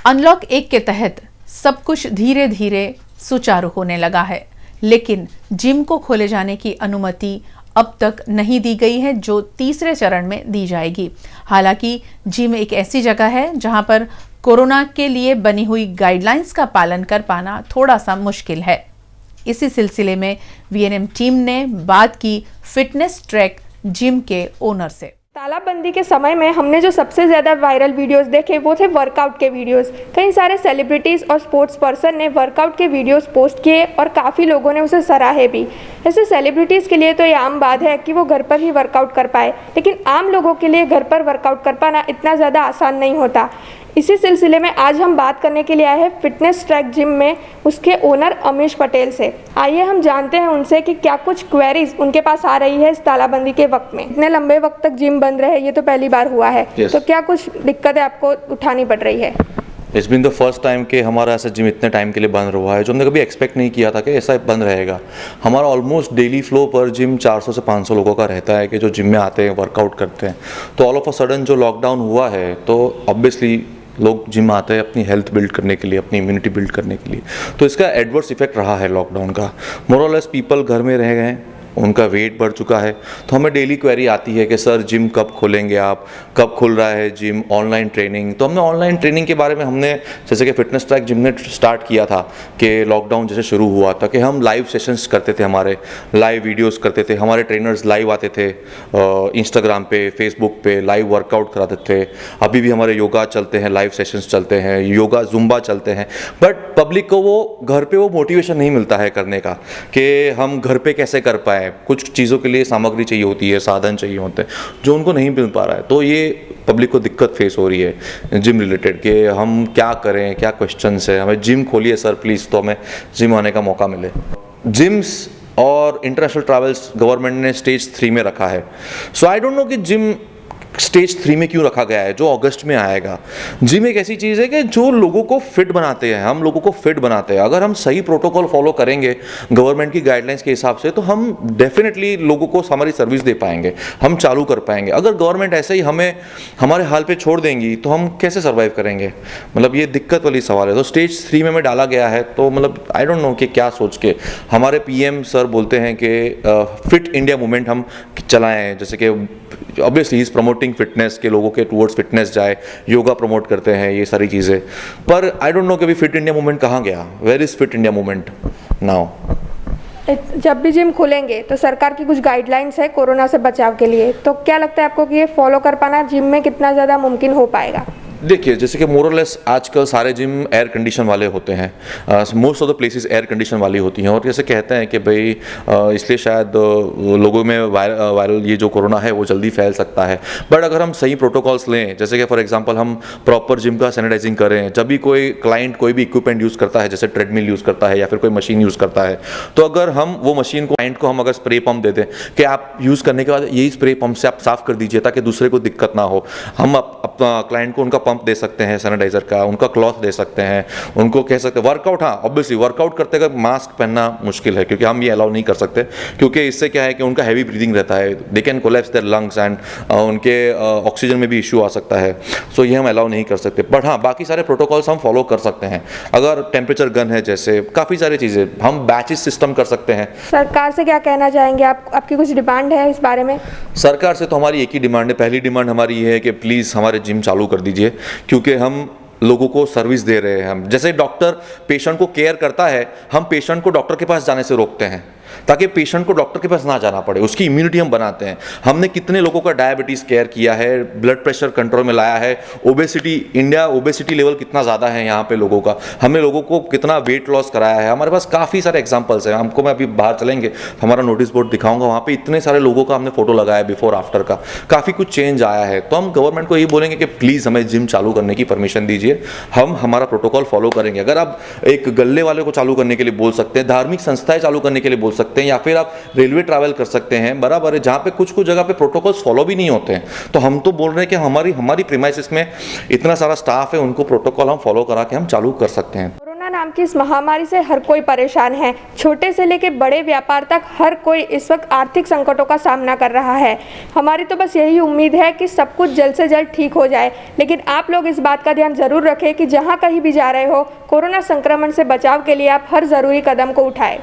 Unlock 1 के तहत सब कुछ धीरे धीरे सुचारू होने लगा है, लेकिन जिम को खोले जाने की अनुमति अब तक नहीं दी गई है, जो तीसरे चरण में दी जाएगी। हालांकि जिम एक ऐसी जगह है जहां पर कोरोना के लिए बनी हुई गाइडलाइंस का पालन कर पाना थोड़ा सा मुश्किल है। इसी सिलसिले में वीएनएम टीम ने बात की फिटनेस ट्रैक जिम के ओनर से। तालाबंदी के समय में हमने जो सबसे ज़्यादा वायरल वीडियोस देखे वो थे वर्कआउट के वीडियोस। कई सारे सेलिब्रिटीज़ और स्पोर्ट्स पर्सन ने वर्कआउट के वीडियोस पोस्ट किए और काफ़ी लोगों ने उसे सराहे भी। ऐसे सेलिब्रिटीज़ के लिए तो ये आम बात है कि वो घर पर ही वर्कआउट कर पाए, लेकिन आम लोगों के लिए घर पर वर्कआउट कर पाना इतना ज़्यादा आसान नहीं होता। इसी सिलसिले में आज हम बात करने के लिए आए हैं फिटनेस ट्रैक जिम में उसके ओनर अमीश पटेल से। आइए हम जानते हैं उनसे कि क्या कुछ क्वेरीज उनके पास आ रही है इस तालाबंदी के वक्त में। इतने लंबे वक्त तक जिम बंद रहे, ये तो पहली बार हुआ है। तो क्या कुछ दिक्कतें आपको उठानी पड़ रही है? It's been the first time कि हमारा ऐसा जिम इतने टाइम के लिए बंद हुआ है, जो हमने कभी एक्सपेक्ट नहीं किया था कि ऐसा बंद रहेगा। हमारा ऑलमोस्ट डेली फ्लो पर जिम 400 से 500 लोगों का रहता है कि जो जिम में आते हैं, वर्कआउट करते हैं। तो ऑल ऑफ अ सडन जो लॉकडाउन हुआ है, तो ऑब्वियसली लोग जिम आते हैं अपनी हेल्थ बिल्ड करने के लिए, अपनी इम्यूनिटी बिल्ड करने के लिए। तो इसका एडवर्स इफेक्ट रहा है लॉकडाउन का। मोर और लेस पीपल घर में रह गए, उनका वेट बढ़ चुका है। तो हमें डेली क्वेरी आती है कि सर जिम कब खोलेंगे आप, कब खुल रहा है जिम, ऑनलाइन ट्रेनिंग। तो हमने ऑनलाइन ट्रेनिंग के बारे में हमने जैसे कि फिटनेस ट्रैक जिम ने स्टार्ट किया था कि लॉकडाउन जैसे शुरू हुआ था कि हम लाइव सेशंस करते थे, हमारे लाइव वीडियोस करते थे, हमारे ट्रेनर्स लाइव आते थे इंस्टाग्राम पे, फेसबुक पे लाइव वर्कआउट कराते थे। अभी भी हमारे योगा चलते हैं, लाइव सेशंस चलते हैं, योगा जुम्बा चलते हैं। बट पब्लिक को वो घर पे वो मोटिवेशन नहीं मिलता है करने का कि हम घर पे कैसे कर पाए। कुछ चीज़ों के लिए सामग्री चाहिए होती है, साधन चाहिए होते हैं, जो उनको नहीं मिल पा रहा है। तो ये पब्लिक को दिक्कत फेस हो रही है जिम रिलेटेड कि हम क्या करें, क्या क्वेश्चंस है। हमें जिम खोलिए सर प्लीज़, तो हमें जिम आने का मौका मिले। जिम्स और इंटरनेशनल ट्रैवल्स गवर्नमेंट ने स्टेज 3 में रखा है। सो आई डोंट नो कि जिम स्टेज 3 में क्यों रखा गया है, जो अगस्त में आएगा। जिम एक ऐसी चीज़ है कि जो लोगों को फिट बनाते हैं, हम लोगों को फिट बनाते हैं। अगर हम सही प्रोटोकॉल फॉलो करेंगे गवर्नमेंट की गाइडलाइंस के हिसाब से, तो हम डेफिनेटली लोगों को हमारी सर्विस दे पाएंगे, हम चालू कर पाएंगे। अगर गवर्नमेंट ऐसे ही हमें हमारे हाल पे छोड़ देंगी तो हम कैसे सर्वाइव करेंगे? मतलब ये दिक्कत वाली सवाल है। तो स्टेज 3 में डाला गया है। तो मतलब आई डोंट नो कि क्या सोच के हमारे पीएम सर बोलते हैं कि फिट इंडिया मूवमेंट हम चलाएं, जैसे कि obviously he is promoting fitness के लोगों के टुवर्ड्स फिटनेस जाए, योगा प्रमोट करते हैं, ये सारी चीज़ें। पर आई डोंट नो कि अभी फिट इंडिया मूवमेंट कहाँ गया, where is fit India movement now? जब भी जिम खुलेंगे तो सरकार की कुछ गाइडलाइंस है कोरोना से बचाव के लिए, तो क्या लगता है आपको कि ये फॉलो कर पाना जिम में कितना ज़्यादा मुमकिन हो पाएगा? देखिए, जैसे कि मोर और लेस आजकल सारे जिम एयर कंडीशन वाले होते हैं, most of the places air condition वाली होती हैं। और जैसे कहते हैं कि भाई इसलिए शायद लोगों में वायरल ये जो कोरोना है वो जल्दी फैल सकता है। बट अगर हम सही प्रोटोकॉल्स लें, जैसे कि फॉर एग्जांपल हम प्रॉपर जिम का सैनिटाइजिंग करें, जब भी कोई क्लाइंट कोई भी इक्विपमेंट यूज़ करता है, जैसे ट्रेडमिल यूज़ करता है या फिर कोई मशीन यूज़ करता है, तो अगर हम वो मशीन को क्लाइंट को हम अगर स्प्रे पंप दे दें कि आप यूज़ करने के बाद यही स्प्रे पंप से आप साफ़ कर दीजिए ताकि दूसरे को दिक्कत ना हो। हम अपना क्लाइंट को उनका पंप दे सकते हैं सैनिटाइजर का, उनका क्लॉथ दे सकते हैं, उनको कह सकते हैं वर्कआउट। हाँ, ऑब्वियसली वर्कआउट करते वक्त मास्क पहनना मुश्किल है क्योंकि हम ये अलाउ नहीं कर सकते, क्योंकि इससे क्या है कि उनका हैवी ब्रीदिंग रहता है, they can collapse their lungs and उनके ऑक्सीजन में भी इशू आ सकता है। सो ये हम अलाउ नहीं कर सकते। बट हाँ, बाकी सारे प्रोटोकॉल्स हम फॉलो कर सकते हैं। अगर टेम्परेचर गन है, जैसे काफ़ी सारी चीज़ें हम बैचेस सिस्टम कर सकते हैं। सरकार से क्या कहना चाहेंगे आप? आपकी कुछ डिमांड है इस बारे में? सरकार से तो हमारी एक ही डिमांड है। पहली डिमांड हमारी ये है कि प्लीज़ हमारे जिम चालू कर दीजिए, क्योंकि हम लोगों को सर्विस दे रहे हैं। हम जैसे डॉक्टर पेशेंट को केयर करता है, हम पेशेंट को डॉक्टर के पास जाने से रोकते हैं ताकि पेशेंट को डॉक्टर के पास ना जाना पड़े, उसकी इम्यूनिटी हम बनाते हैं। हमने कितने लोगों का डायबिटीज़ केयर किया है, ब्लड प्रेशर कंट्रोल में लाया है, ओबेसिटी, इंडिया ओबेसिटी लेवल कितना ज़्यादा है यहाँ पे लोगों का, हमने लोगों को कितना वेट लॉस कराया है। हमारे पास काफ़ी सारे एग्जाम्पल्स हैं। हमको, मैं अभी बाहर चलेंगे हमारा नोटिस बोर्ड दिखाऊंगा, वहाँ पे इतने सारे लोगों का हमने फोटो लगाया बिफोर आफ्टर का, काफ़ी कुछ चेंज आया है। तो हम गवर्नमेंट को यही बोलेंगे कि प्लीज़ हमें जिम चालू करने की परमिशन दीजिए, हम हमारा प्रोटोकॉल फॉलो करेंगे। अगर आप एक गल्ले वाले को चालू करने के लिए बोल सकते हैं, धार्मिक संस्थाएं चालू करने के लिए बोल सकते हैं, या फिर आप रेलवे ट्रैवल कर सकते हैं, बराबर है, जहाँ पे कुछ कुछ जगह पे प्रोटोकॉल्स फॉलो भी नहीं होते हैं। तो हम तो बोल रहे हैं कि हमारी प्रीमाइसेस में इतना सारा स्टाफ है, उनको प्रोटोकॉल हम फॉलो करा के हम चालू कर सकते हैं। कोरोना ना नाम की इस महामारी से हर कोई परेशान है। छोटे से लेकर बड़े व्यापार तक हर कोई इस वक्त आर्थिक संकटों का सामना कर रहा है। हमारी तो बस यही उम्मीद है कि सब कुछ जल्द से जल्द ठीक हो जाए, लेकिन आप लोग इस बात का ध्यान ज़रूर रखें कि जहाँ कहीं भी जा रहे हो, कोरोना संक्रमण से बचाव के लिए आप हर ज़रूरी कदम को उठाएं।